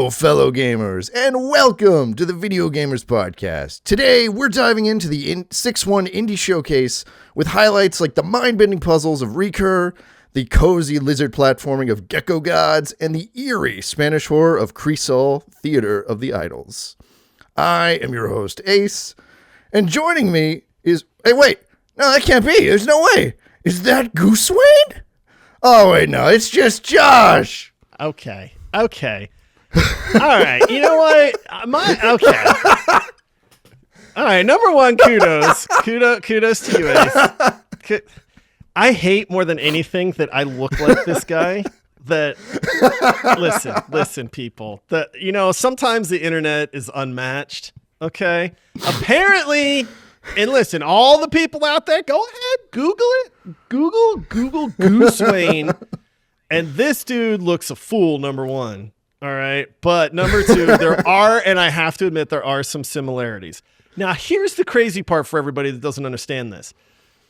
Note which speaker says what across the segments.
Speaker 1: Hello, fellow gamers, and welcome to the Video Gamers Podcast. Today, we're diving into the 6-1 Indie Showcase with highlights like the mind-bending puzzles of Recur, the cozy lizard platforming of Gecko Gods, and the eerie Spanish horror of Cristol, Theater of the Idols. I am your host, Ace, and joining me is... Hey, wait! No, that can't be! There's no way! Is that Goosewayne? Oh, wait, no, it's just Josh!
Speaker 2: Okay. All right. You know what? Okay. All right. Number one, kudos to you, Ace. I hate more than anything that I look like this guy. Listen, people. Sometimes the internet is unmatched. Okay. Apparently, and listen, all the people out there, go ahead, Google it. Google Goosewayne. And this dude looks a fool, number one. All right. But number two, and I have to admit, there are some similarities. Now, here's the crazy part for everybody that doesn't understand this.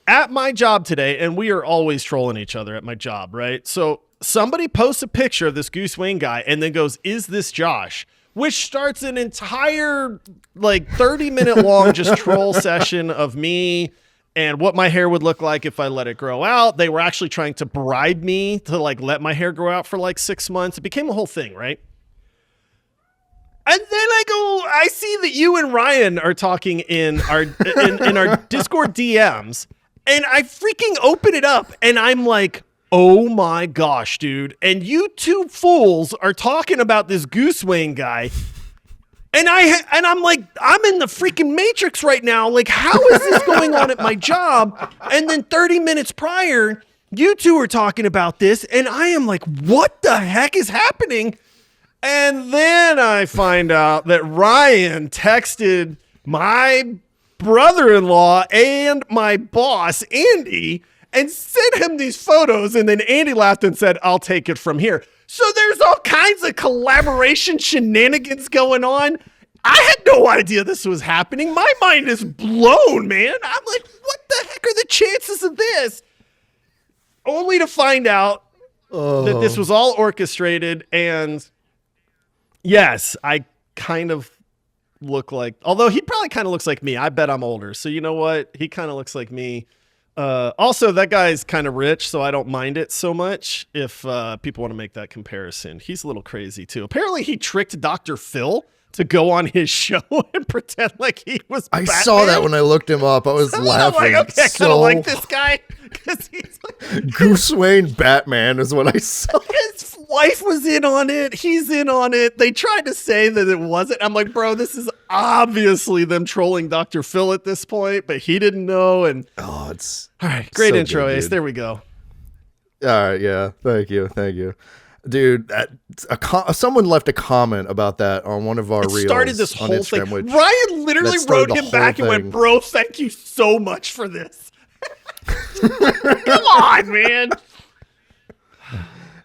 Speaker 2: At my job today, and we are always trolling each other at my job, right? So somebody posts a picture of this Goosewayne guy and then goes, "Is this Josh?" Which starts an entire 30-minute long just troll session of me and what my hair would look like if I let it grow out. They were actually trying to bribe me to let my hair grow out for 6 months. It became a whole thing, right? And then I see that you and Ryan are talking in our Discord DMs, and I freaking open it up, and I'm like, oh my gosh, dude. And you two fools are talking about this Goosewayne guy. And I'm like, I'm in the freaking Matrix right now. How is this going on at my job? And then 30 minutes prior, you two are talking about this, and I am like, what the heck is happening? And then I find out that Ryan texted my brother-in-law and my boss, Andy, and sent him these photos, and then Andy laughed and said, "I'll take it from here." So there's all kinds of collaboration shenanigans going on. I had no idea this was happening. My mind is blown, man. I'm like, what the heck are the chances of this? Only to find out that this was all orchestrated, and yes, I kind of look like, although he probably kind of looks like me. I bet I'm older. So you know what? He kind of looks like me. Also, that guy's kind of rich, so I don't mind it so much if people want to make that comparison. He's a little crazy, too. Apparently, he tricked Dr. Phil to go on his show and pretend like he was Batman.
Speaker 1: I saw that when I looked him up. I was laughing.
Speaker 2: I'm like, okay, I kind of like this guy. Because he's
Speaker 1: Goosewayne Batman is what I saw.
Speaker 2: His wife was in on it. He's in on it. They tried to say that it wasn't. I'm like, bro, this is obviously them trolling Dr. Phil at this point, but he didn't know. And
Speaker 1: it's
Speaker 2: all right. Great
Speaker 1: so
Speaker 2: intro,
Speaker 1: good,
Speaker 2: Ace.
Speaker 1: dude.
Speaker 2: There we go.
Speaker 1: All right. Yeah. Thank you. Dude, someone left a comment about that on one of our reels. It
Speaker 2: started this
Speaker 1: on
Speaker 2: whole
Speaker 1: Instagram,
Speaker 2: thing. Ryan literally wrote him back and went, "Bro, thank you so much for this." Come on, man.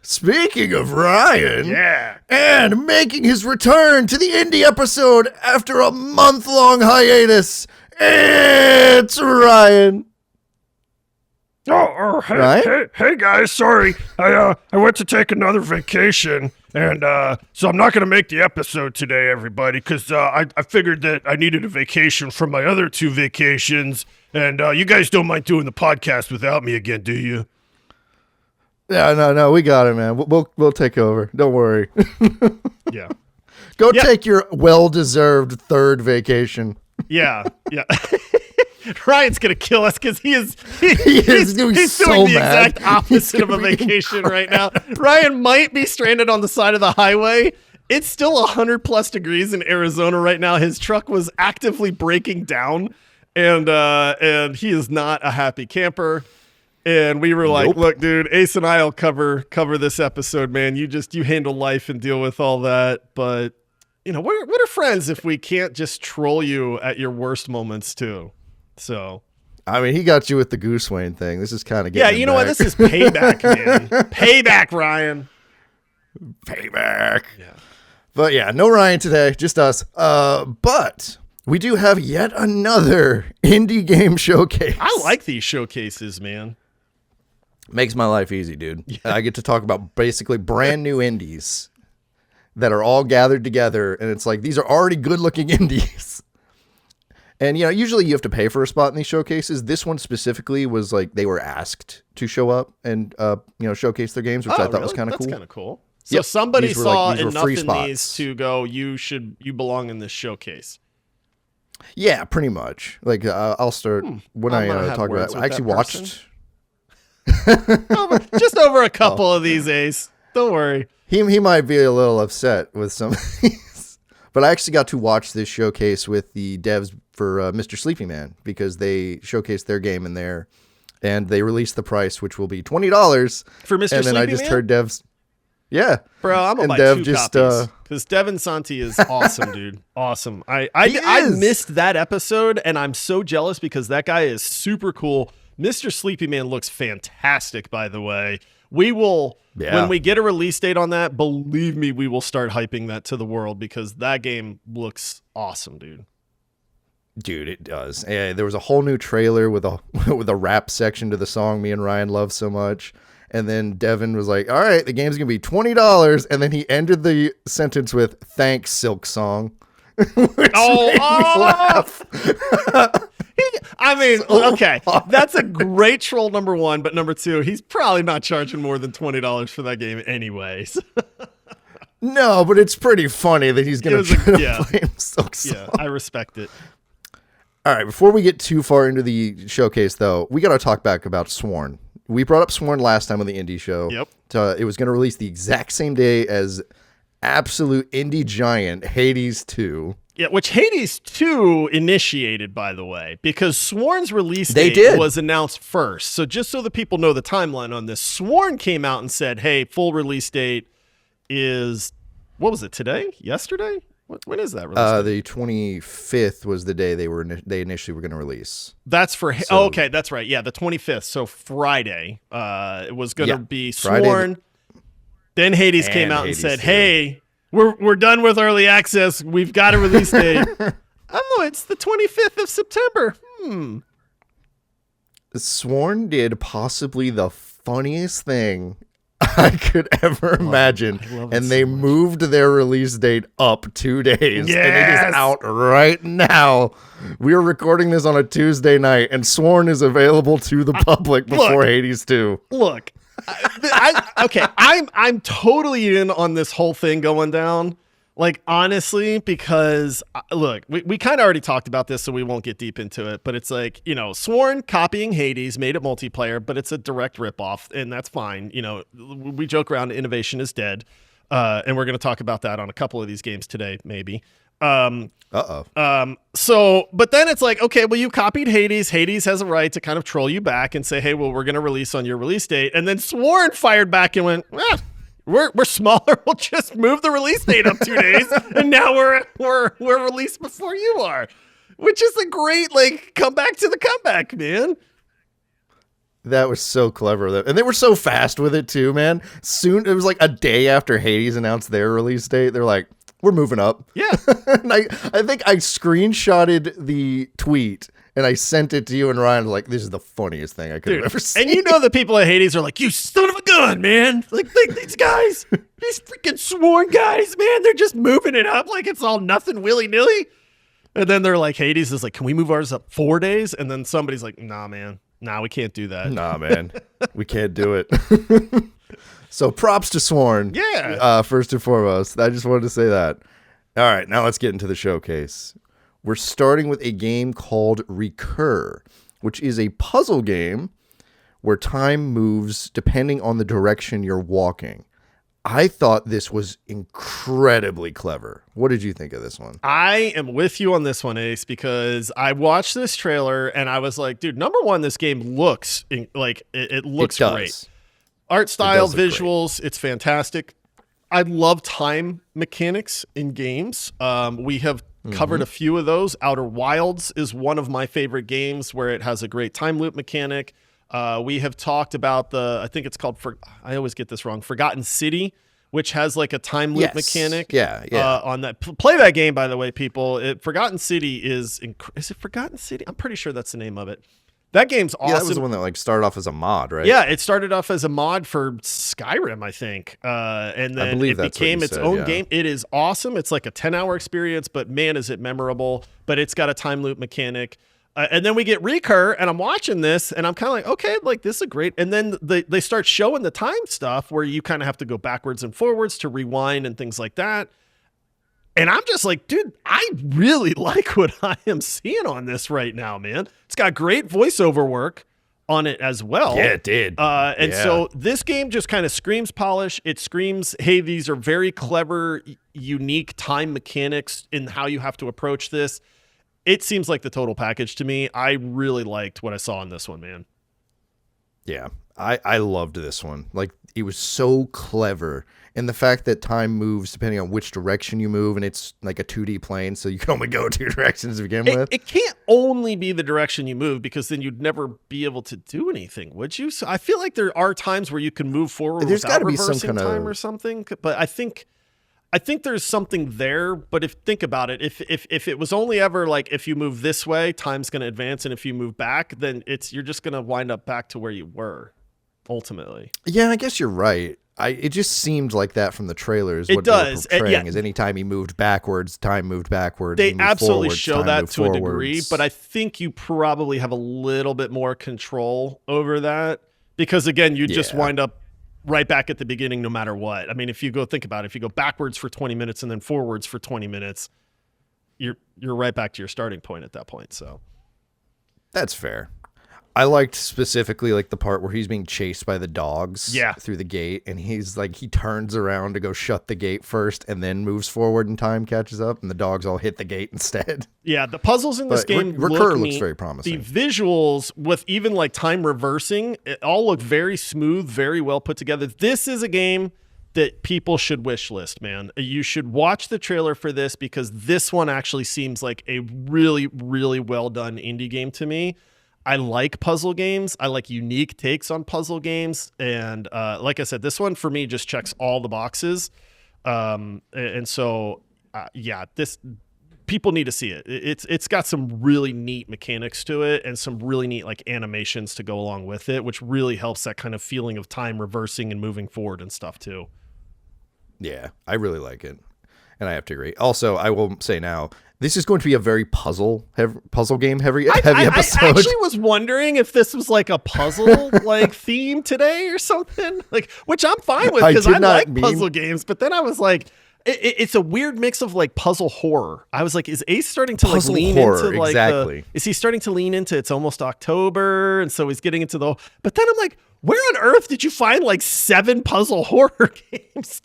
Speaker 1: Speaking of Ryan,
Speaker 2: yeah,
Speaker 1: and making his return to the indie episode after a month-long hiatus, it's Ryan.
Speaker 3: Hey guys, sorry. I went to take another vacation, and so I'm not going to make the episode today, everybody, because I figured that I needed a vacation from my other two vacations, and you guys don't mind doing the podcast without me again, do you?
Speaker 1: Yeah, no, we got it, man. We'll take over. Don't worry.
Speaker 2: Yeah.
Speaker 1: Go take your well-deserved third vacation.
Speaker 2: Yeah. Ryan's gonna kill us because he's
Speaker 1: doing
Speaker 2: the exact opposite of a vacation right now. Ryan might be stranded on the side of the highway. It's still 100+ degrees in Arizona right now. His truck was actively breaking down, and he is not a happy camper. And we were like, "Look, dude, Ace and I'll cover this episode, man. You handle life and deal with all that. But what are friends if we can't just troll you at your worst moments too?" So,
Speaker 1: I mean, he got you with the Goosewayne thing. This is kind of getting
Speaker 2: you know what? This is payback, man. Payback, Ryan.
Speaker 1: Payback. Yeah. But yeah, no Ryan today, just us. But we do have yet another indie game showcase.
Speaker 2: I like these showcases, man.
Speaker 1: Makes my life easy, dude. I get to talk about basically brand new indies. that are all gathered together, and it's like these are already good-looking indies. And usually you have to pay for a spot in these showcases. This one specifically was like they were asked to show up and showcase their games, which I thought was kind of cool.
Speaker 2: That's kind of cool. So somebody
Speaker 1: These
Speaker 2: saw
Speaker 1: were
Speaker 2: enough
Speaker 1: free
Speaker 2: in
Speaker 1: spots.
Speaker 2: these to go, you belong in this showcase.
Speaker 1: Yeah, pretty much. Like I'll start when I talk about it. I actually watched
Speaker 2: just over a couple of these, Ace. Don't worry.
Speaker 1: He might be a little upset with some of these, but I actually got to watch this showcase with the devs for Mr. Sleepy Man because they showcased their game in there, and they released the price, which will be $20
Speaker 2: for Mr.
Speaker 1: And then I just heard devs. Yeah,
Speaker 2: bro, I'm gonna buy
Speaker 1: Dev
Speaker 2: 2 copies because Devin Santi is awesome, dude. Awesome. I missed that episode, and I'm so jealous because that guy is super cool. Mr. Sleepy Man looks fantastic, by the way. We will, when we get a release date on that, believe me, we will start hyping that to the world because that game looks awesome, dude.
Speaker 1: Dude, it does. Yeah, there was a whole new trailer with a with a rap section to the song me and Ryan love so much. And then Devin was like, all right, the game's going to be $20. And then he ended the sentence with, thanks, Silk Song.
Speaker 2: Laugh. I mean, okay, that's a great troll, number one. But number two, he's probably not charging more than $20 for that game anyways.
Speaker 1: No, but it's pretty funny that he's going to try to play Silk Song.
Speaker 2: Yeah, I respect it.
Speaker 1: All right, before we get too far into the showcase, though, we got to talk back about Sworn. We brought up Sworn last time on the indie show.
Speaker 2: Yep.
Speaker 1: It was going to release the exact same day as absolute indie giant Hades 2.
Speaker 2: Yeah, which Hades 2 initiated, by the way, because Sworn's release date was announced first. So just so the people know the timeline on this, Sworn came out and said, hey, full release date is, what was it, today? Yesterday? When is that release?
Speaker 1: The 25th was the day they initially were going to release.
Speaker 2: That's for okay, that's right. Yeah, the 25th. So Friday. It was going to be Sworn. Friday. Then Hades came out and said, "Hey, we're done with early access. We've got a release date." Oh, it's the 25th of September.
Speaker 1: Sworn did possibly the funniest thing I could ever imagine, and they moved their release date up 2 days, and it is out right now. We are recording this on a Tuesday night, and Sworn is available to the public before Hades 2.
Speaker 2: Look, I'm totally in on this whole thing going down. Like, honestly, because, look, we kind of already talked about this, so we won't get deep into it. But it's like, Sworn copying Hades, made it multiplayer, but it's a direct ripoff, and that's fine. We joke around, innovation is dead. And we're going to talk about that on a couple of these games today, maybe. But then it's like, okay, well, you copied Hades. Hades has a right to kind of troll you back and say, hey, well, we're going to release on your release date. And then Sworn fired back and went, We're smaller. We'll just move the release date up 2 days, and now we're released before you are, which is a great come back to the comeback, man.
Speaker 1: That was so clever, and they were so fast with it too, man. Soon it was like a day after Hades announced their release date. They're like, "We're moving up."
Speaker 2: Yeah,
Speaker 1: and I think I screenshotted the tweet. And I sent it to you and Ryan, like, this is the funniest thing I could have ever seen.
Speaker 2: And the people at Hades are like, you son of a gun, man. Like these guys, these freaking Sworn guys, man, they're just moving it up like it's all nothing willy-nilly. And then they're like, Hades is like, can we move ours up 4 days? And then somebody's like, nah, man. Nah, we can't do that.
Speaker 1: Nah, man. We can't do it. So props to Sworn.
Speaker 2: Yeah.
Speaker 1: First and foremost. I just wanted to say that. All right, now let's get into the showcase. We're starting with a game called Recur, which is a puzzle game where time moves depending on the direction you're walking. I thought this was incredibly clever. What did you think of this one?
Speaker 2: I am with you on this one, Ace, because I watched this trailer and I was like, dude, number one, this game looks like it looks great. Art style, visuals, it's fantastic. I love time mechanics in games. We have covered a few of those. Outer Wilds is one of my favorite games where it has a great time loop mechanic. We have talked about I think it's called, I always get this wrong, Forgotten City, which has like a time loop mechanic. On that. Play that game, by the way, people. Forgotten City is it Forgotten City? I'm pretty sure that's the name of it. That game's awesome.
Speaker 1: Yeah, that was the one that like started off as a mod, right?
Speaker 2: Yeah, it started off as a mod for Skyrim, I think. And then it became its own game. It is awesome. It's like a 10-hour experience, but man, is it memorable. But it's got a time loop mechanic. And then we get Recur, and I'm watching this, and I'm kind of like, okay, like this is great. And then they start showing the time stuff where you kind of have to go backwards and forwards to rewind and things like that. And I'm just like, dude, I really like what I am seeing on this right now, man. It's got great voiceover work on it as well.
Speaker 1: Yeah, it did.
Speaker 2: So this game just kind of screams polish. It screams, hey, these are very clever, unique time mechanics in how you have to approach this. It seems like the total package to me. I really liked what I saw in this one, man.
Speaker 1: Yeah, I loved this one. Like, it was so clever. And the fact that time moves depending on which direction you move, and it's like a 2D plane, so you can only go 2 directions to begin with.
Speaker 2: It can't only be the direction you move, because then you'd never be able to do anything, would you? So I feel like there are times where you can move forward without reversing time or something. But I think there's something there. But think about it, if it was only ever like if you move this way, time's going to advance, and if you move back, then you're just going to wind up back to where you were ultimately.
Speaker 1: Yeah, I guess you're right. It just seemed like that from the trailers.
Speaker 2: It does.
Speaker 1: Is anytime he moved backwards, time moved backwards.
Speaker 2: They absolutely
Speaker 1: forwards,
Speaker 2: show that to
Speaker 1: forwards.
Speaker 2: a degree, but I think you probably have a little bit more control over that, because again, you just wind up right back at the beginning no matter what. I mean, if you go think about it, if you go backwards for 20 minutes and then forwards for 20 minutes, you're right back to your starting point at that point. So
Speaker 1: that's fair. I liked specifically like the part where he's being chased by the dogs through the gate, and he's like, he turns around to go shut the gate first and then moves forward and time catches up, and the dogs all hit the gate instead.
Speaker 2: Yeah, the puzzles in this game
Speaker 1: Recur looks very promising.
Speaker 2: The visuals with even like time reversing, it all look very smooth, very well put together. This is a game that people should wish list, man. You should watch the trailer for this, because this one actually seems like a really, really well done indie game to me. I like puzzle games. I like unique takes on puzzle games. And like I said, this one for me just checks all the boxes. And so, this people need to see it. It's got some really neat mechanics to it, and some really neat like animations to go along with it, which really helps that kind of feeling of time reversing and moving forward and stuff too.
Speaker 1: Yeah, I really like it. And I have to agree. Also, I will say now, this is going to be a very puzzle game heavy episode.
Speaker 2: I actually was wondering if this was like a puzzle like theme today or something, like, which I'm fine with, because I like puzzle games. But then I was like, it's a weird mix of like puzzle horror. I was like, is Ace starting to like lean into like
Speaker 1: exactly?
Speaker 2: Is he starting to lean into it's almost October, and so he's getting into the? But then I'm like, where on earth did you find like 7 puzzle horror games?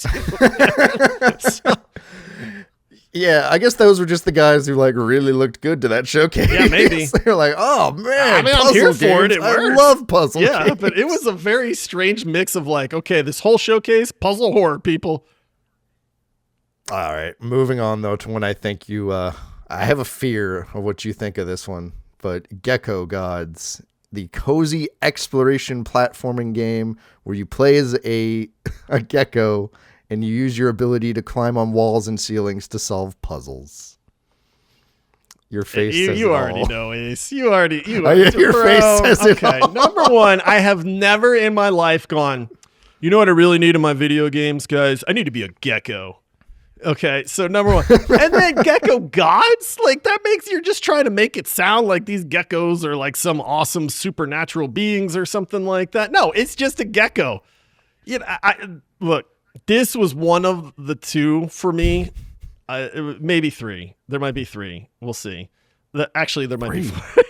Speaker 1: Yeah, I guess those were just the guys who like really looked good to that showcase.
Speaker 2: Yeah, maybe.
Speaker 1: They're like, oh man,
Speaker 2: I mean, I'm here for it. It
Speaker 1: I
Speaker 2: works.
Speaker 1: love puzzle games.
Speaker 2: But it was a very strange mix of like, okay, this whole showcase, puzzle horror, people.
Speaker 1: All right, moving on though to when I think you, I have a fear of what you think of this one, but Gecko Gods, the cozy exploration platforming game where you play as a gecko and you use your ability to climb on walls and ceilings to solve puzzles. Your face says
Speaker 2: you
Speaker 1: it
Speaker 2: already
Speaker 1: all.
Speaker 2: know, Ace. You already
Speaker 1: your face says it all.
Speaker 2: Number one, I have never in my life gone, you know what I really need in my video games, guys? I need to be a gecko. Okay, so number one. And then Gecko Gods? Like, that makes, you're just trying to make it sound like these geckos are like some awesome supernatural beings or something like that. No, it's just a gecko. You know, look, this was one of the 2 for me. Maybe 3. There might be 3. We'll see. Actually, there might be 4.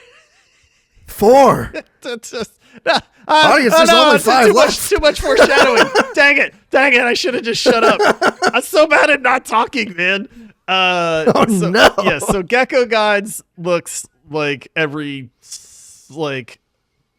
Speaker 1: 4. Audience, there's only 5 left.
Speaker 2: Too much foreshadowing. Dang it. I should have just shut up. I'm so bad at not talking, man.
Speaker 1: No.
Speaker 2: Yeah, so Gecko Gods looks like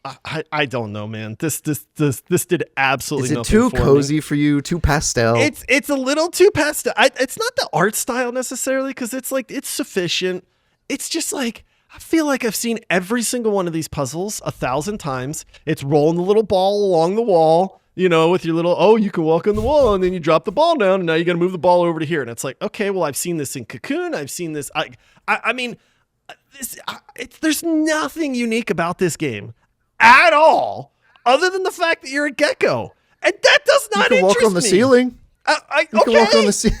Speaker 2: I don't know, man. This did absolutely nothing.
Speaker 1: Is it too cozy for you? Too pastel?
Speaker 2: It's a little too pastel. It's not the art style necessarily, because it's like, it's sufficient. It's just like, I feel like I've seen every single one of these puzzles 1,000 times. It's rolling the little ball along the wall, you know, with your little, you can walk on the wall, and then you drop the ball down, and now you got to move the ball over to here. And it's like, okay, well, I've seen this in Cocoon. I've seen this. I mean, there's nothing unique about this game at all, other than the fact that you're a gecko, and that does not interest me.
Speaker 1: You can walk on the ceiling. You can walk on the ceiling.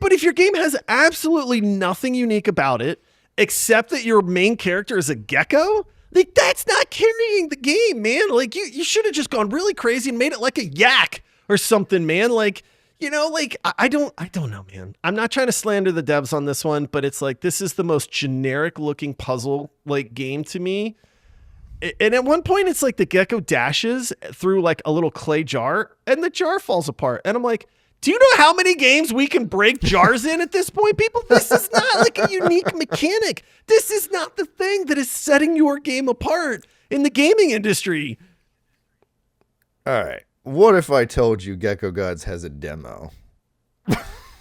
Speaker 2: But if your game has absolutely nothing unique about it, except that your main character is a gecko, like that's not carrying the game, man. Like you should have just gone really crazy and made it like a yak or something, man. Like, you know, like I don't know, man. I'm not trying to slander the devs on this one, but it's like this is the most generic looking puzzle like game to me. And at one point, it's like the gecko dashes through like a little clay jar, and the jar falls apart. And I'm like, do you know how many games we can break jars in at this point, people? This is not like a unique mechanic. This is not the thing that is setting your game apart in the gaming industry.
Speaker 1: All right. What if I told you Gecko Gods has a demo?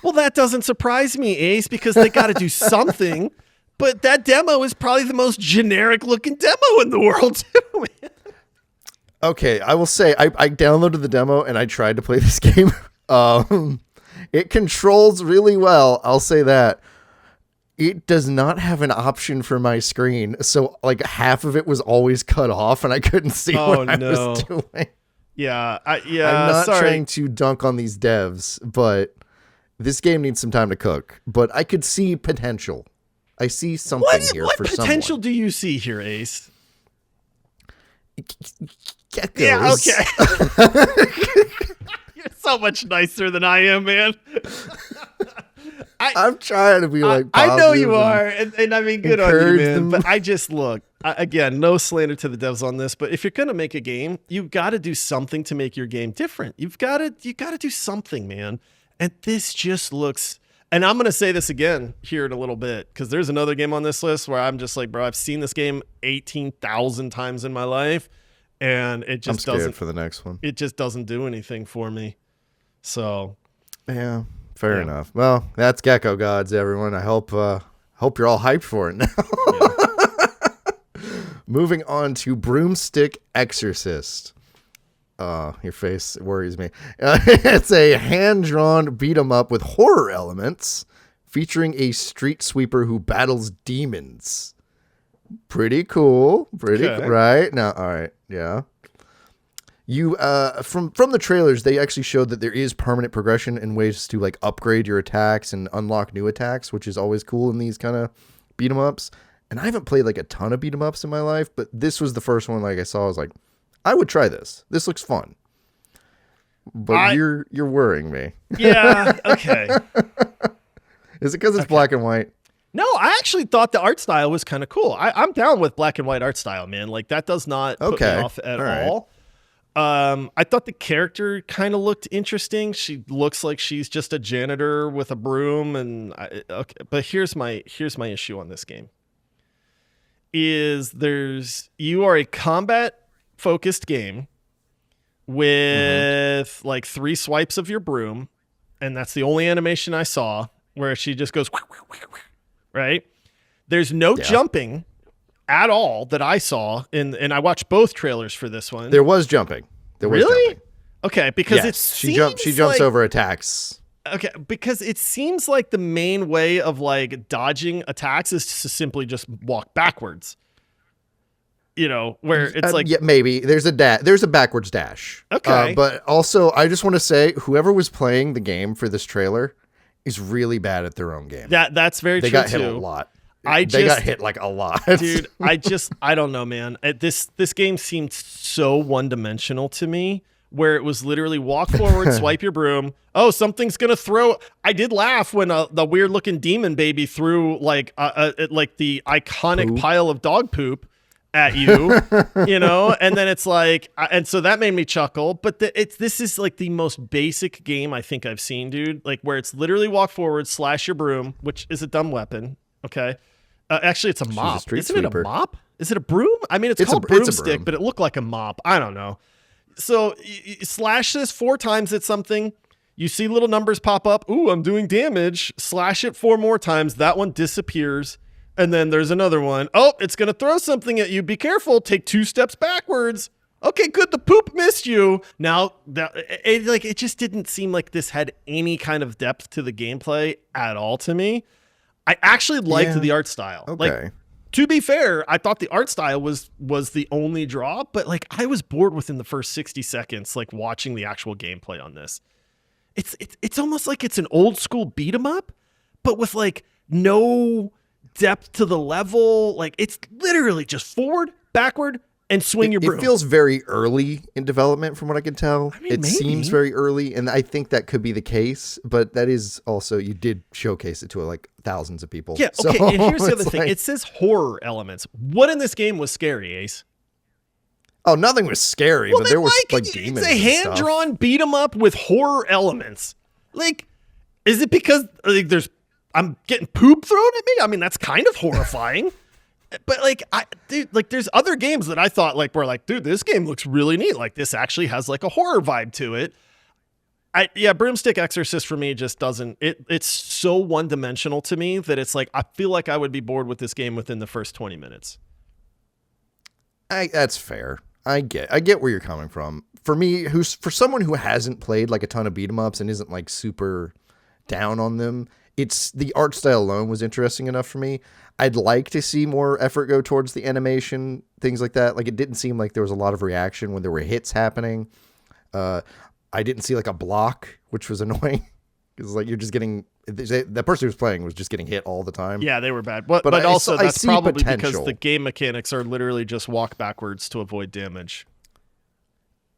Speaker 2: Well, that doesn't surprise me, Ace, because they got to do something. But that demo is probably the most generic looking demo in the world, too, man.
Speaker 1: Okay, I will say I downloaded the demo and I tried to play this game. It controls really well. I'll say that. It does not have an option for my screen. So like half of it was always cut off and I couldn't see what I was doing.
Speaker 2: Yeah. I'm
Speaker 1: not trying to dunk on these devs, but this game needs some time to cook. But I could see potential. I see something here for someone.
Speaker 2: What potential do you see here, Ace?
Speaker 1: Geckos.
Speaker 2: Yeah, okay. You're so much nicer than I am, man.
Speaker 1: I'm trying to be like
Speaker 2: I know you are, and I mean, good on you, man.
Speaker 1: Them.
Speaker 2: But I just again, no slander to the devs on this, but if you're gonna make a game, you've got to do something to make your game different. You got to do something, man. And this just looks. And I'm going to say this again here in a little bit, because there's another game on this list where I'm just like, bro, I've seen this game 18,000 times in my life, and it just doesn't.
Speaker 1: For the next one.
Speaker 2: It just doesn't do anything for me. So,
Speaker 1: yeah, fair enough. Well, that's Gecko Gods, everyone. I hope you're all hyped for it now. Moving on to Broomstick Exorcist. Your face worries me. It's a hand-drawn beat-em-up with horror elements featuring a street sweeper who battles demons. Pretty cool. Right? Now, all right. Yeah. You from the trailers, they actually showed that there is permanent progression and ways to like upgrade your attacks and unlock new attacks, which is always cool in these kind of beat-em-ups. And I haven't played like a ton of beat-em-ups in my life, but this was the first one like I saw. I was like, I would try this. This looks fun. But you're worrying me.
Speaker 2: Yeah, okay.
Speaker 1: Is it because it's black and white?
Speaker 2: No, I actually thought the art style was kind of cool. I'm down with black and white art style, man. Like that does not put me off at all. I thought the character kind of looked interesting. She looks like she's just a janitor with a broom, and but here's my issue on this game. You are a combat focused game with like 3 swipes of your broom, and that's the only animation I saw where she just goes right. There's no jumping at all that I saw, and I watched both trailers for this one.
Speaker 1: There was jumping.
Speaker 2: Really? Okay, because
Speaker 1: she jumps over attacks.
Speaker 2: Okay, because it seems like the main way of like dodging attacks is to simply just walk backwards. You know, where it's like
Speaker 1: maybe there's a backwards dash.
Speaker 2: Okay,
Speaker 1: but also I just want to say whoever was playing the game for this trailer is really bad at their own game.
Speaker 2: That's very true.
Speaker 1: They got
Speaker 2: hit
Speaker 1: a lot.
Speaker 2: They
Speaker 1: got hit like a lot,
Speaker 2: dude. I don't know, man. This game seemed so one-dimensional to me, where it was literally walk forward, swipe your broom. Oh, something's gonna throw. I did laugh when the weird-looking demon baby threw like the iconic pile of dog poop at you, you know, and then it's like, and so that made me chuckle. But this is like the most basic game I think I've seen, dude. Like where it's literally walk forward, slash your broom, which is a dumb weapon. Okay, actually, it's a mop. Isn't it a mop? Is it a broom? I mean, it's called broomstick, but it looked like a mop. I don't know. So you slash this 4 times at something. You see little numbers pop up. Ooh, I'm doing damage. Slash it 4 more times. That one disappears. And then there's another one. Oh, it's going to throw something at you. Be careful. Take 2 steps backwards. Okay, good. The poop missed you. Now, it just didn't seem like this had any kind of depth to the gameplay at all to me. I actually liked the art style.
Speaker 1: Okay.
Speaker 2: to be fair, I thought the art style was the only draw, but like I was bored within the first 60 seconds, like watching the actual gameplay on this. It's almost like it's an old school beat 'em up, but with like no depth to the level. Like it's literally just forward, backward, and swing your broom.
Speaker 1: It feels very early in development from what I can tell.
Speaker 2: I mean, maybe.
Speaker 1: Seems very early, and I think that could be the case, but that is also, you did showcase it to like thousands of people.
Speaker 2: Yeah,
Speaker 1: so
Speaker 2: okay, and here's the other thing.
Speaker 1: like,
Speaker 2: It says horror elements. What in this game was scary, Ace?
Speaker 1: oh, nothing was scary, but there was like demons.
Speaker 2: It's a hand-drawn beat 'em up with horror elements. Like, is it because like I'm getting poop thrown at me? I mean, that's kind of horrifying. But like, dude, like there's other games that I thought like were like, dude, this game looks really neat. Like this actually has like a horror vibe to it. Broomstick Exorcist for me just doesn't. It's so one-dimensional to me that it's like I feel like I would be bored with this game within the first 20 minutes.
Speaker 1: That's fair. I get where you're coming from. For me, for someone who hasn't played like a ton of beat 'em ups and isn't like super down on them, it's the art style alone was interesting enough for me. I'd like to see more effort go towards the animation, things like that. Like it didn't seem like there was a lot of reaction when there were hits happening. I didn't see like a block, which was annoying because like you're just getting the person who's playing was just getting hit all the time.
Speaker 2: Yeah, they were bad. But
Speaker 1: I
Speaker 2: also
Speaker 1: I
Speaker 2: that's
Speaker 1: see
Speaker 2: probably
Speaker 1: potential.
Speaker 2: because the game mechanics are literally just walk backwards to avoid damage.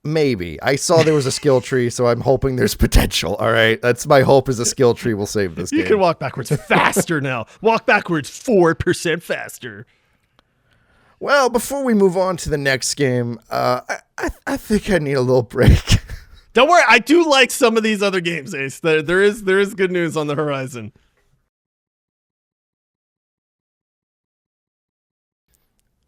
Speaker 1: Maybe. I saw there was a skill tree, so I'm hoping there's potential. All right. That's my hope, is a skill tree will save this game.
Speaker 2: You can walk backwards faster now. Walk backwards 4% faster.
Speaker 1: Well, before we move on to the next game, I think I need a little break.
Speaker 2: Don't worry, I do like some of these other games, Ace. There is good news on the horizon.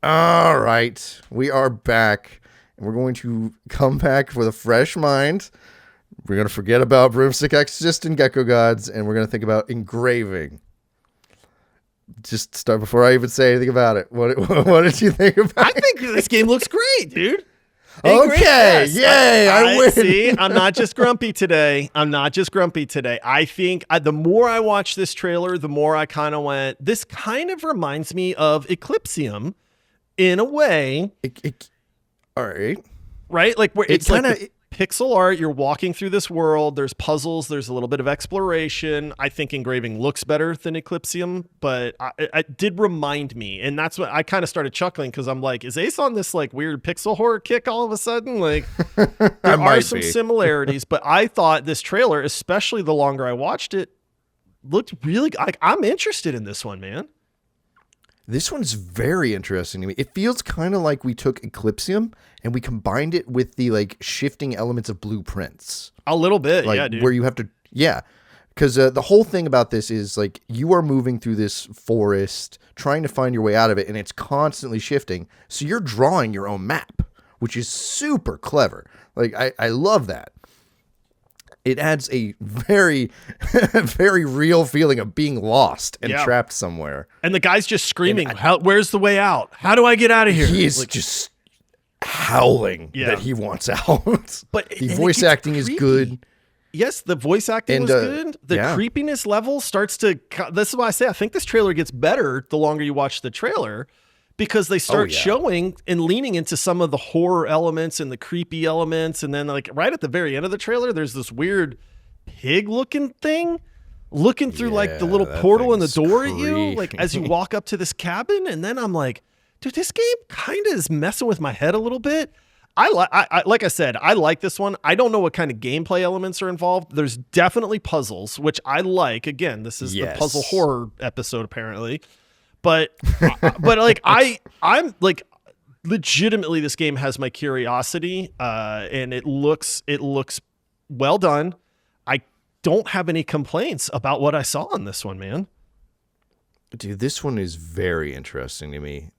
Speaker 1: All right. We are back. And we're going to come back with a fresh mind. We're going to forget about Broomstick Exorcist and Gecko Gods, and we're going to think about Engraving. Just start before I even say anything about it. What did you think about it?
Speaker 2: I think this game looks great, dude.
Speaker 1: Okay, yay, I win.
Speaker 2: See, I'm not just grumpy today. I think the more I watch this trailer, the more I kind of went, this kind of reminds me of Eclipsium in a way.
Speaker 1: All right.
Speaker 2: Right? Like where it's
Speaker 1: kinda,
Speaker 2: like pixel art. You're walking through this world. There's puzzles. There's a little bit of exploration. I think Engraving looks better than Eclipsium, but it did remind me. And that's what I kind of started chuckling because I'm like, is Ace on this like weird pixel horror kick all of a sudden? Like there are some similarities, but I thought this trailer, especially the longer I watched it, looked really like I'm interested in this one, man.
Speaker 1: This one's very interesting to me. It feels kind of like we took Eclipsium and we combined it with the like shifting elements of Blueprints.
Speaker 2: A little bit,
Speaker 1: like,
Speaker 2: yeah, dude.
Speaker 1: Where you have to, yeah. Because the whole thing about this is like you are moving through this forest, trying to find your way out of it, and it's constantly shifting. So you're drawing your own map, which is super clever. Like I love that. It adds a very, very real feeling of being lost and trapped somewhere.
Speaker 2: And the guy's just screaming, where's the way out? How do I get out of here?
Speaker 1: He is just howling that he wants out.
Speaker 2: But
Speaker 1: the voice acting is good.
Speaker 2: Yes, the voice acting was good. The creepiness level starts to... This is why I say I think this trailer gets better the longer you watch the trailer. Because they start showing and leaning into some of the horror elements and the creepy elements. And then like right at the very end of the trailer, there's this weird pig looking thing looking through like the little portal in the door at you, like as you walk up to this cabin. And then I'm like, dude, this game kind of is messing with my head a little bit. Like I said, I like this one. I don't know what kind of gameplay elements are involved. There's definitely puzzles, which I like. Again, this is the puzzle horror episode apparently. But like I'm like legitimately this game has my curiosity and it looks well done. I don't have any complaints about what I saw on this one, man.
Speaker 1: Dude, this one is very interesting to me.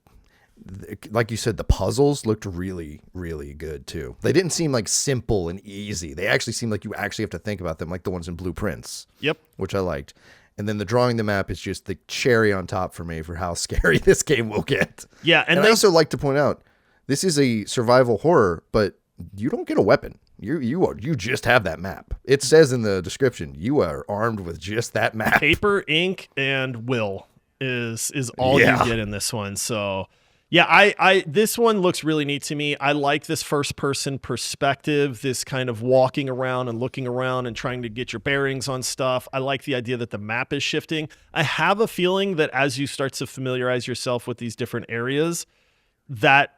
Speaker 1: Like you said, the puzzles looked really, really good too. They didn't seem like simple and easy. They actually seemed like you actually have to think about them, like the ones in Blueprints.
Speaker 2: Yep.
Speaker 1: Which I liked. And then the drawing the map is just the cherry on top for me for how scary this game will get.
Speaker 2: Yeah,
Speaker 1: and I also like to point out, this is a survival horror, but you don't get a weapon. You just have that map. It says in the description, you are armed with just that map.
Speaker 2: Paper, ink, and will. is all
Speaker 1: Yeah.
Speaker 2: you get in this one. So yeah, I this one looks really neat to me. I like this first person perspective, this kind of walking around and looking around and trying to get your bearings on stuff. I like the idea that the map is shifting. I have a feeling that as you start to familiarize yourself with these different areas, that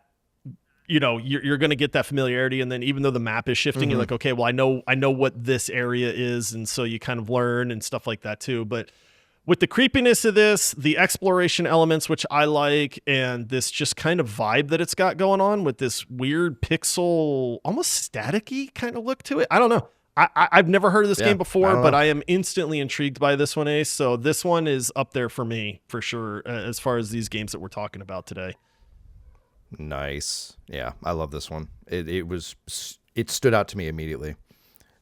Speaker 2: you're going to get that familiarity, and then even though the map is shifting, you're like, okay, well, I know what this area is, and so you kind of learn and stuff like that too. But with the creepiness of this, the exploration elements, which I like, and this just kind of vibe that it's got going on with this weird pixel, almost staticky kind of look to it. I don't know. I've never heard of this game before, but I am instantly intrigued by this one, Ace. So this one is up there for me, for sure, as far as these games that we're talking about today.
Speaker 1: Nice. Yeah, I love this one. It stood out to me immediately.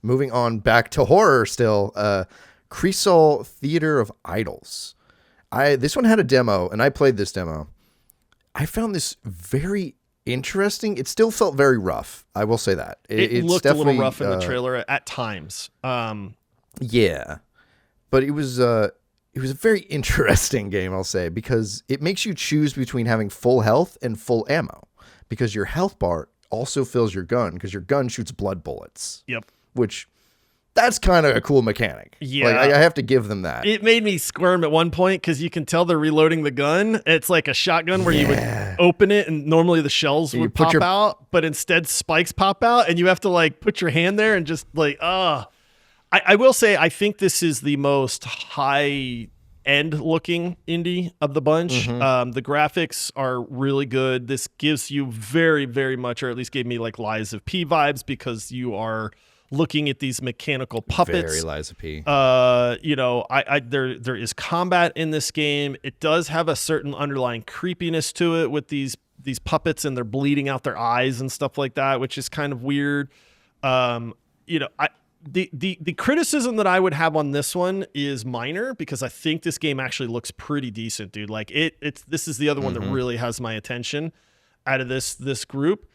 Speaker 1: Moving on back to horror still, Cristol Theater of Idols. This one had a demo, and I played this demo. I found this very interesting. It still felt very rough. I will say that.
Speaker 2: It looked a little rough in the trailer at times.
Speaker 1: Yeah, but it was a very interesting game, I'll say, because it makes you choose between having full health and full ammo, because your health bar also fills your gun, because your gun shoots blood bullets.
Speaker 2: Yep.
Speaker 1: Which, that's kind of a cool mechanic.
Speaker 2: Yeah.
Speaker 1: Like, I have to give them that.
Speaker 2: It made me squirm at one point because you can tell they're reloading the gun. It's like a shotgun where you would open it and normally the shells would pop out, but instead spikes pop out and you have to like put your hand there and just like, I will say, I think this is the most high-end looking indie of the bunch. The graphics are really good. This gives you very, very much, or at least gave me like Lies of P vibes, because you are looking at these mechanical puppets.
Speaker 1: Very Lies of P.
Speaker 2: There is combat in this game. It does have a certain underlying creepiness to it with these puppets, and they're bleeding out their eyes and stuff like that, which is kind of weird. The criticism that I would have on this one is minor, because I think this game actually looks pretty decent, dude. Like this is the other one that really has my attention out of this group.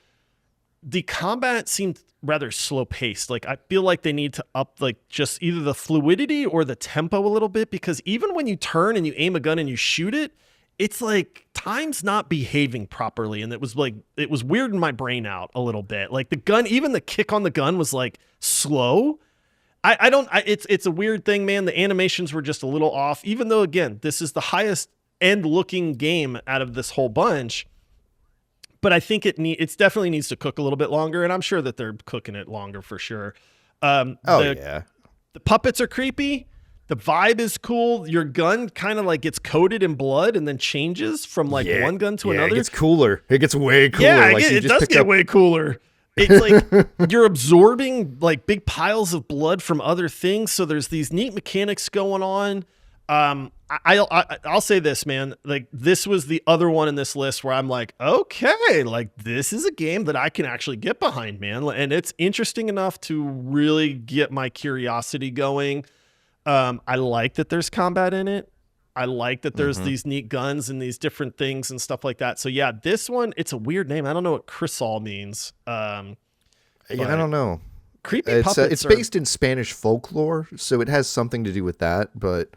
Speaker 2: The combat seemed rather slow paced. Like, I feel like they need to up like just either the fluidity or the tempo a little bit, because even when you turn and you aim a gun and you shoot it, it's like time's not behaving properly. And it was weirding my brain out a little bit. Like the gun, even the kick on the gun was like slow. It's a weird thing, man. The animations were just a little off, even though, again, this is the highest end looking game out of this whole bunch. But I think it definitely needs to cook a little bit longer, and I'm sure that they're cooking it longer for sure. The puppets are creepy. The vibe is cool. Your gun kind of like gets coated in blood and then changes from like one gun to another.
Speaker 1: It gets cooler. It gets way cooler.
Speaker 2: Yeah,
Speaker 1: like
Speaker 2: it does get way cooler. It's like you're absorbing like big piles of blood from other things. So there's these neat mechanics going on. I'll say this, man, like this was the other one in this list where I'm like, okay, like this is a game that I can actually get behind, man. And it's interesting enough to really get my curiosity going. I like that there's combat in it. I like that there's these neat guns and these different things and stuff like that. So yeah, this one, it's a weird name. I don't know what Cristol means.
Speaker 1: I don't know.
Speaker 2: Creepy puppets.
Speaker 1: It's based in Spanish folklore, so it has something to do with that, but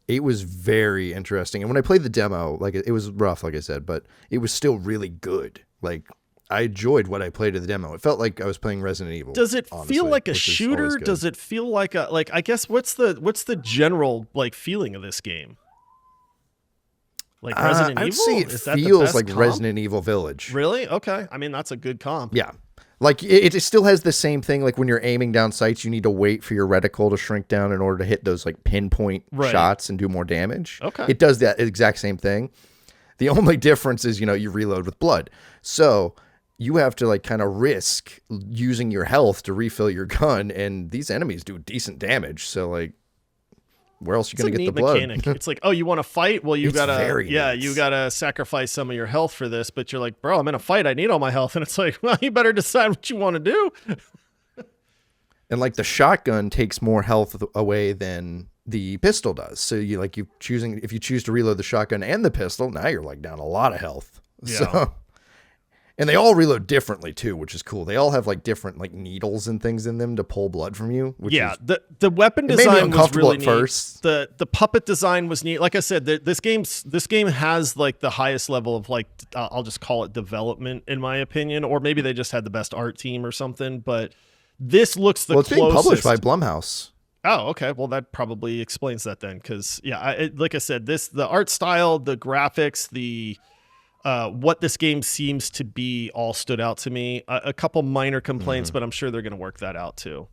Speaker 1: it was very interesting. And when I played the demo, like it was rough, like I said, but it was still really good. Like I enjoyed what I played of the demo. It felt like I was playing Resident Evil.
Speaker 2: Does it feel like a shooter? Does it feel like I guess what's the general like feeling of this game? Like Resident Evil?
Speaker 1: I'd say it feels like Resident Evil Village.
Speaker 2: Really? Okay. I mean, that's a good comp.
Speaker 1: Yeah. Like it still has the same thing. Like when you're aiming down sights, you need to wait for your reticle to shrink down in order to hit those like pinpoint shots and do more damage.
Speaker 2: Okay.
Speaker 1: It does that exact same thing. The only difference is, you reload with blood. So you have to like kind of risk using your health to refill your gun. And these enemies do decent damage. So like, where else are you going to get the blood?
Speaker 2: Mechanic. It's like, oh, you want to fight? Well, you gotta sacrifice some of your health for this. But you're like, bro, I'm in a fight. I need all my health. And it's like, well, you better decide what you want to do.
Speaker 1: And like the shotgun takes more health away than the pistol does. So if you choose to reload the shotgun and the pistol, now you're like down a lot of health.
Speaker 2: Yeah.
Speaker 1: So And they all reload differently too, which is cool. They all have like different like needles and things in them to pull blood from you. Which
Speaker 2: yeah,
Speaker 1: is,
Speaker 2: the weapon
Speaker 1: it made me
Speaker 2: design was
Speaker 1: uncomfortable
Speaker 2: really
Speaker 1: at
Speaker 2: neat.
Speaker 1: first.
Speaker 2: The puppet design was neat. Like I said, this game has like the highest level of like I'll just call it development in my opinion, or maybe they just had the best art team or something. But this looks the
Speaker 1: well, it's
Speaker 2: closest.
Speaker 1: being published by Blumhouse.
Speaker 2: Oh, okay. Well, that probably explains that then, because yeah, like I said, the art style, the graphics, the what this game seems to be all stood out to me. A couple minor complaints, but I'm sure they're going to work that out too.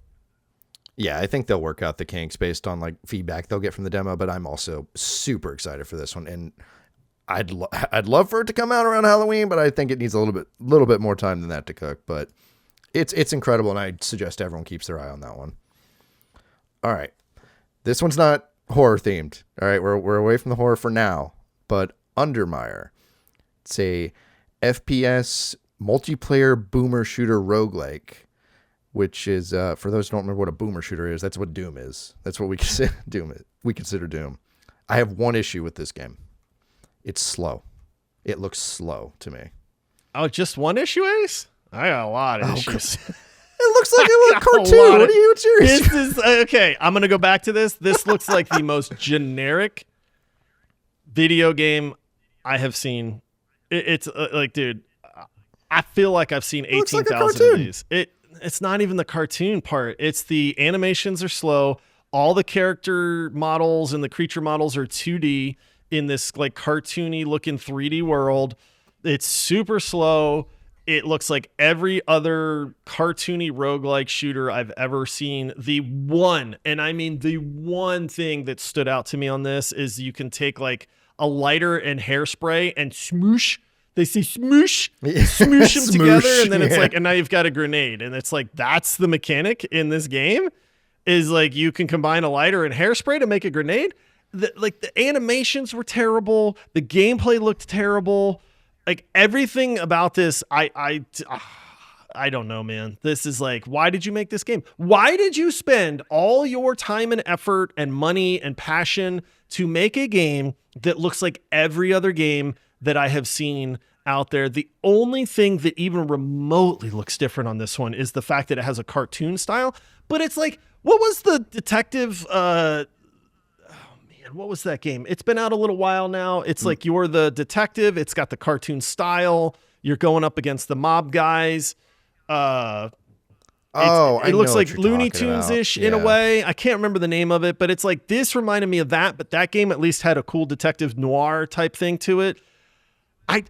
Speaker 1: Yeah, I think they'll work out the kinks based on like feedback they'll get from the demo, but I'm also super excited for this one. And I'd love for it to come out around Halloween, but I think it needs a little bit more time than that to cook, but it's incredible. And I suggest everyone keeps their eye on that one. All right. This one's not horror themed. All right. We're away from the horror for now, but UnderMire. It's a FPS multiplayer boomer shooter roguelike, which is, for those who don't remember what a boomer shooter is, that's what Doom is. That's what we consider Doom. I have one issue with this game. It's slow. It looks slow to me.
Speaker 2: Oh, just one issue, Ace? I got a lot of issues.
Speaker 1: It looks like a cartoon. What's your issue?
Speaker 2: This is okay. I'm gonna go back to this. This looks like the most generic video game I have seen. It's like, dude, I feel like I've seen 18,000 of these. It's not even the cartoon part. It's the animations are slow. All the character models and the creature models are 2D in this like cartoony looking 3D world. It's super slow. It looks like every other cartoony roguelike shooter I've ever seen. The one, and I mean the one thing that stood out to me on this is you can take like a lighter and hairspray and smoosh. They say smoosh, smoosh them together, and then it's like, and now you've got a grenade. And it's like, that's the mechanic in this game is like you can combine a lighter and hairspray to make a grenade. The animations were terrible. The gameplay looked terrible. Like everything about this, I don't know, man. This is like, why did you make this game? Why did you spend all your time and effort and money and passion to make a game that looks like every other game that I have seen out there? The only thing that even remotely looks different on this one is the fact that it has a cartoon style. But it's like, what was the detective? What was that game? It's been out a little while now. It's like you're the detective. It's got the cartoon style. You're going up against the mob guys. It looks like Looney Tunes-ish in a way. I can't remember the name of it, but it's like this reminded me of that. But that game at least had a cool detective noir type thing to it. I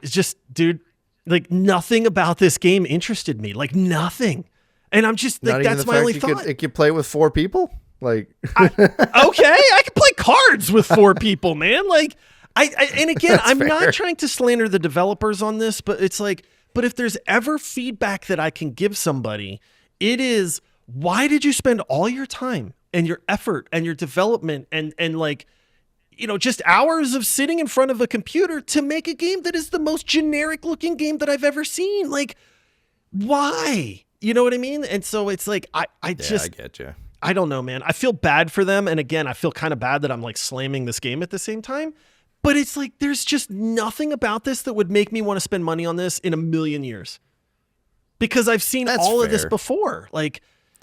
Speaker 2: just, dude, like nothing about this game interested me. Like nothing. And I'm just like, that's my only thought.
Speaker 1: It could play with 4 people. Like,
Speaker 2: okay, I can play cards with 4 people, man. Like, and again, I'm not trying to slander the developers on this, but it's like, but if there's ever feedback that I can give somebody, it is, why did you spend all your time and your effort and your development and like, you know, just hours of sitting in front of a computer to make a game that is the most generic looking game that I've ever seen? Like, why? You know what I mean? And so it's like, I
Speaker 1: get you.
Speaker 2: I don't know, man. I feel bad for them. And again, I feel kind of bad that I'm like slamming this game at the same time. But it's like, there's just nothing about this that would make me want to spend money on this in a million years. Because I've seen all of this before. Like,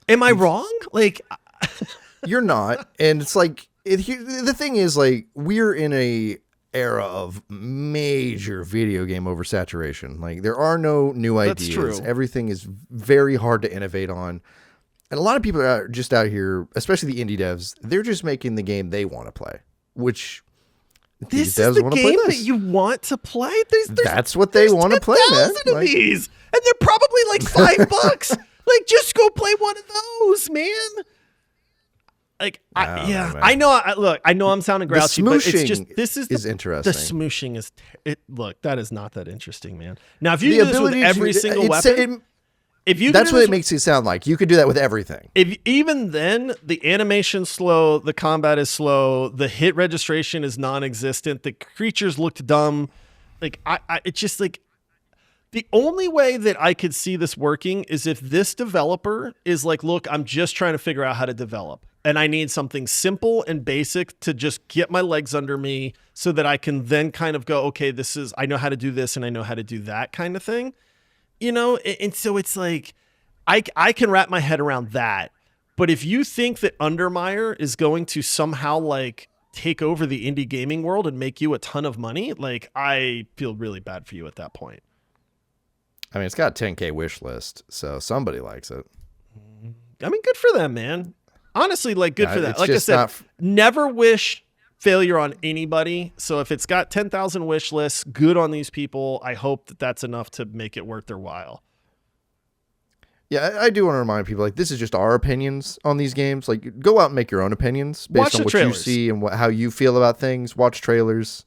Speaker 2: am I wrong? Like,
Speaker 1: you're not. And it's like, the thing is, like, we're in a era of major video game oversaturation. Like, there are no new ideas.
Speaker 2: That's true.
Speaker 1: Everything is very hard to innovate on. And a lot of people are just out here, especially the indie devs, they're just making the game they want to play, which
Speaker 2: this is the game that you want to play?
Speaker 1: That's what they want to play, man.
Speaker 2: There's 10,000 of these, and they're probably like $5. Like, just go play one of those, man. Like, I know. Look, I know I'm sounding grouchy, but it's just this is
Speaker 1: interesting.
Speaker 2: The smooshing is look, that is not that interesting, man. Now, if you do this with every single weapon.
Speaker 1: That's what it makes it sound like. You could do that with everything.
Speaker 2: If even then, the animation's slow, the combat is slow, the hit registration is non-existent, the creatures looked dumb. Like, it's just like, the only way that I could see this working is if this developer is like, look, I'm just trying to figure out how to develop. and I need something simple and basic to just get my legs under me so that I can then kind of go, okay, I know how to do this and I know how to do that kind of thing, you know? And so it's like, I can wrap my head around that. But if you think that UnderMire is going to somehow like take over the indie gaming world and make you a ton of money, like I feel really bad for you at that point.
Speaker 1: I mean, it's got a 10K wish list, so somebody likes it.
Speaker 2: I mean, good for them, man. Honestly, like good for them. Like I
Speaker 1: just
Speaker 2: said, never wish failure on anybody. So if it's got 10,000 wish lists, good on these people. I hope that that's enough to make it worth their while.
Speaker 1: Yeah, I do want to remind people, like, this is just our opinions on these games. Like, go out and make your own opinions based on what you see and how you feel about things. Watch trailers.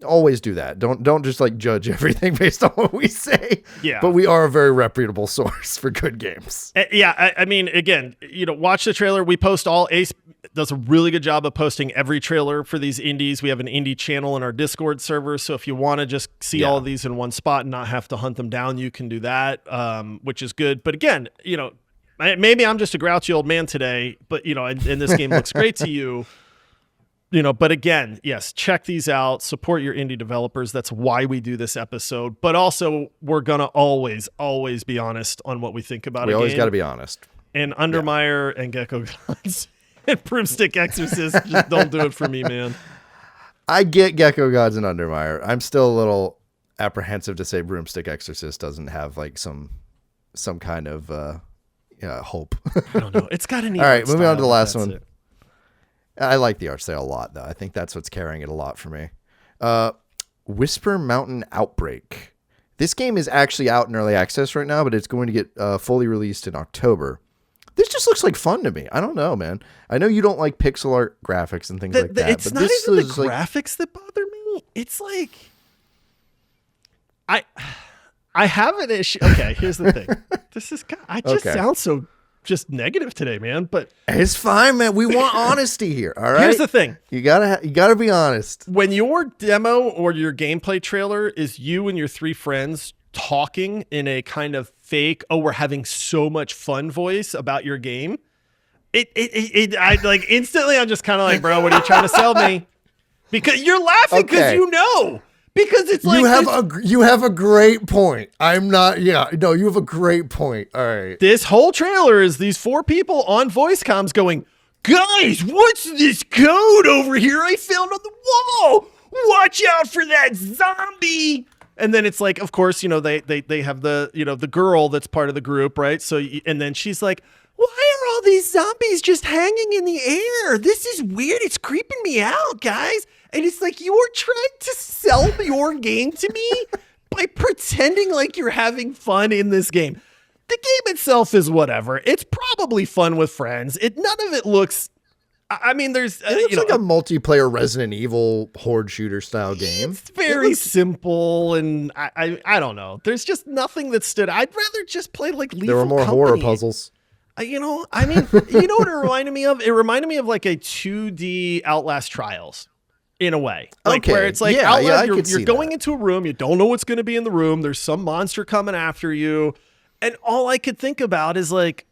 Speaker 1: Always do that. Don't just like judge everything based on what we say.
Speaker 2: Yeah.
Speaker 1: But we are a very reputable source for good games.
Speaker 2: Yeah. I mean, again, you know, watch the trailer. We post Ace does a really good job of posting every trailer for these indies. We have an indie channel in our Discord server. So if you want to just see all of these in one spot and not have to hunt them down, you can do that, which is good. But again, you know, maybe I'm just a grouchy old man today, but you know, and this game looks great to you. You know, but again, yes, check these out. Support your indie developers. That's why we do this episode. But also, we're gonna always be honest on what we think about
Speaker 1: we
Speaker 2: a game.
Speaker 1: We always got to be honest.
Speaker 2: And UnderMire and Gecko Gods and Broomstick Exorcist just don't do it for me, man.
Speaker 1: I get Gecko Gods and UnderMire. I'm still a little apprehensive to say Broomstick Exorcist doesn't have like some kind of hope.
Speaker 2: I don't know. It's got an.
Speaker 1: All right, moving on to the last one.
Speaker 2: It.
Speaker 1: I like the art style a lot, though. I think that's what's carrying it a lot for me. Whisper Mountain Outbreak. This game is actually out in early access right now, but it's going to get fully released in October. This just looks like fun to me. I don't know, man. I know you don't like pixel art graphics and things like that.
Speaker 2: It's
Speaker 1: but
Speaker 2: not
Speaker 1: this
Speaker 2: even the
Speaker 1: is
Speaker 2: graphics that bother me. It's like... I have an issue. Okay, here's the thing. I just sound so... just negative today, man, but
Speaker 1: it's fine, man. We want honesty here. All right.
Speaker 2: Here's the thing.
Speaker 1: You gotta be honest.
Speaker 2: When your demo or your gameplay trailer is you and your three friends talking in a kind of fake, oh, we're having so much fun voice about your game, I like instantly I'm just kind of like, bro, what are you trying to sell me? Because you're laughing because you know. Because it's like
Speaker 1: you have a great point. I'm not. Yeah, no, you have a great point. All right.
Speaker 2: This whole trailer is these four people on voice comms going, guys, what's this code over here I found on the wall? Watch out for that zombie. And then it's like, of course, you know, they have the, you know, the girl that's part of the group, right? So, and then she's like, why are all these zombies just hanging in the air? This is weird. It's creeping me out, guys. And it's like, you are trying to sell your game to me by pretending like you're having fun in this game. The game itself is whatever. It's probably fun with friends. None of it looks... I mean, there's...
Speaker 1: it looks like a multiplayer Resident Evil horde shooter style game.
Speaker 2: It's very simple, and I don't know. There's just nothing that stood... I'd rather just play like Lethal
Speaker 1: There were more
Speaker 2: Company.
Speaker 1: horror puzzles.
Speaker 2: You know, I mean, you know what it reminded me of? It reminded me of like a 2D Outlast Trials. In a way, like where it's like you're going into a room, you don't know what's going to be in the room. There's some monster coming after you, and all I could think about is like,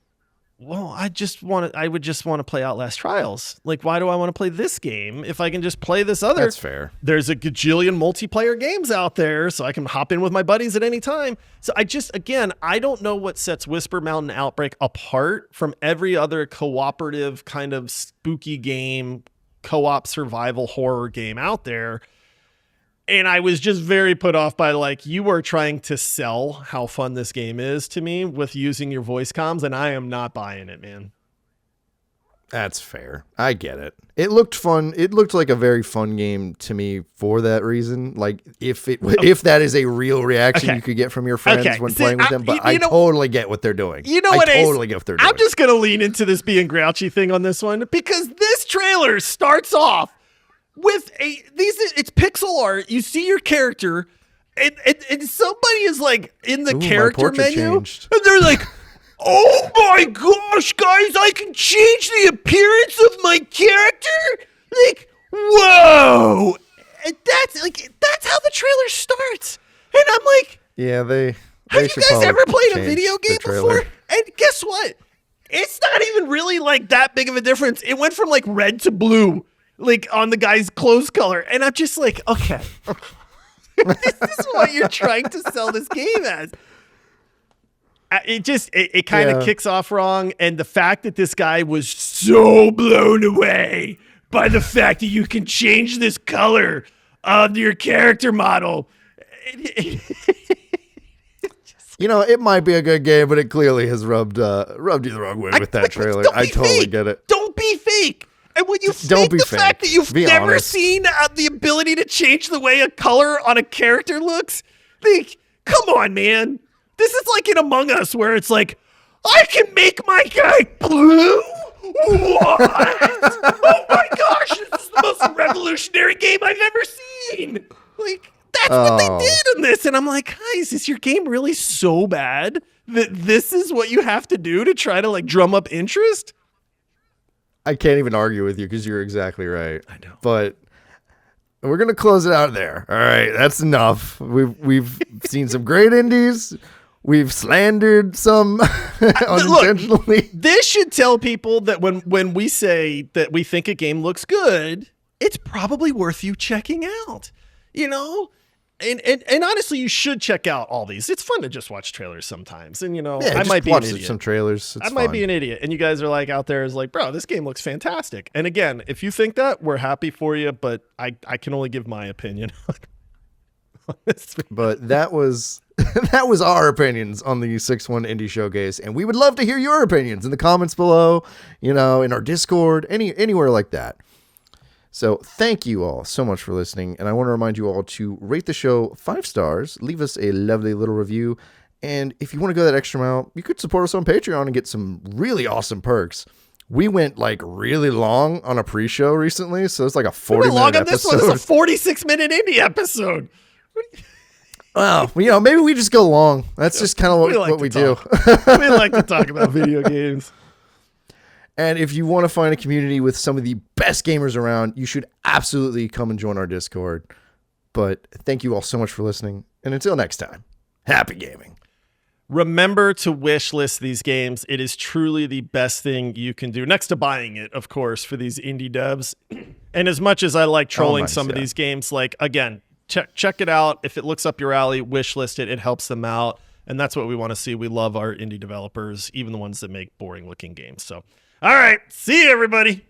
Speaker 2: well, I would just want to play Outlast Trials. Like, why do I want to play this game if I can just play this other?
Speaker 1: That's fair.
Speaker 2: There's a gajillion multiplayer games out there, so I can hop in with my buddies at any time. So I don't know what sets Whisper Mountain Outbreak apart from every other cooperative kind of spooky game. Co-op survival horror game out there, and I was just very put off by like, you are trying to sell how fun this game is to me with using your voice comms, and I am not buying it, man.
Speaker 1: That's fair. I get it. It looked fun. It looked like a very fun game to me for that reason. Like if that is a real reaction you could get from your friends when playing with them, but I totally get what they're doing.
Speaker 2: You know what?
Speaker 1: I totally get what they're doing.
Speaker 2: I'm just going to lean into this being grouchy thing on this one because this trailer starts off with it's pixel art. You see your character and somebody is like in the character menu and they're like, oh my gosh, guys, I can change the appearance of my character? Like, whoa. And that's how the trailer starts. And I'm like,
Speaker 1: yeah, they
Speaker 2: have you guys ever played a video game before? And guess what? It's not even really like that big of a difference. It went from like red to blue, like on the guy's clothes color. And I'm just like, okay, this is what you're trying to sell this game as. It kind of kicks off wrong. And the fact that this guy was so blown away by the fact that you can change this color of your character model.
Speaker 1: You know, it might be a good game, but it clearly has rubbed you the wrong way with that trailer. I totally get it.
Speaker 2: Don't be fake. And when you
Speaker 1: Don't
Speaker 2: fake
Speaker 1: be
Speaker 2: the
Speaker 1: fake.
Speaker 2: fact that you've
Speaker 1: Be
Speaker 2: never
Speaker 1: honest.
Speaker 2: seen the ability to change the way a color on a character looks, like, come on, man. This is like in Among Us where it's like, I can make my guy blue? What? Oh my gosh, this is the most revolutionary game I've ever seen. Like, that's what they did in this. And I'm like, guys, is your game really so bad that this is what you have to do to try to like drum up interest?
Speaker 1: I can't even argue with you because you're exactly right.
Speaker 2: I know.
Speaker 1: But we're gonna close it out there. All right, that's enough. We've seen some great indies. We've slandered some unintentionally.
Speaker 2: Look, this should tell people that when we say that we think a game looks good, it's probably worth you checking out. You know? And honestly, you should check out all these. It's fun to just watch trailers sometimes. And, you know, I might be an idiot.
Speaker 1: Some trailers.
Speaker 2: I might be an idiot. And you guys are like out there is like, bro, this game looks fantastic. And again, if you think that, we're happy for you. But I can only give my opinion on this.
Speaker 1: But that was our opinions on the 6-1 Indie Showcase. And we would love to hear your opinions in the comments below, you know, in our Discord, anywhere like that. So thank you all so much for listening. And I want to remind you all to rate the show 5 stars, leave us a lovely little review. And if you want to go that extra mile, you could support us on Patreon and get some really awesome perks. We went like really long on a pre-show recently. So it's like a 40-minute episode.
Speaker 2: This one is a 46-minute indie episode.
Speaker 1: Well, you know, maybe we just go long. That's just kind of what we do.
Speaker 2: We like to talk about video games.
Speaker 1: And if you want to find a community with some of the best gamers around, you should absolutely come and join our Discord. But thank you all so much for listening. And until next time, happy gaming.
Speaker 2: Remember to wish list these games. It is truly the best thing you can do, next to buying it, of course, for these indie devs. And as much as I like trolling some of these games, like, again, check it out. If it looks up your alley, wish list it. It helps them out. And that's what we want to see. We love our indie developers, even the ones that make boring looking games. So, all right. See you, everybody.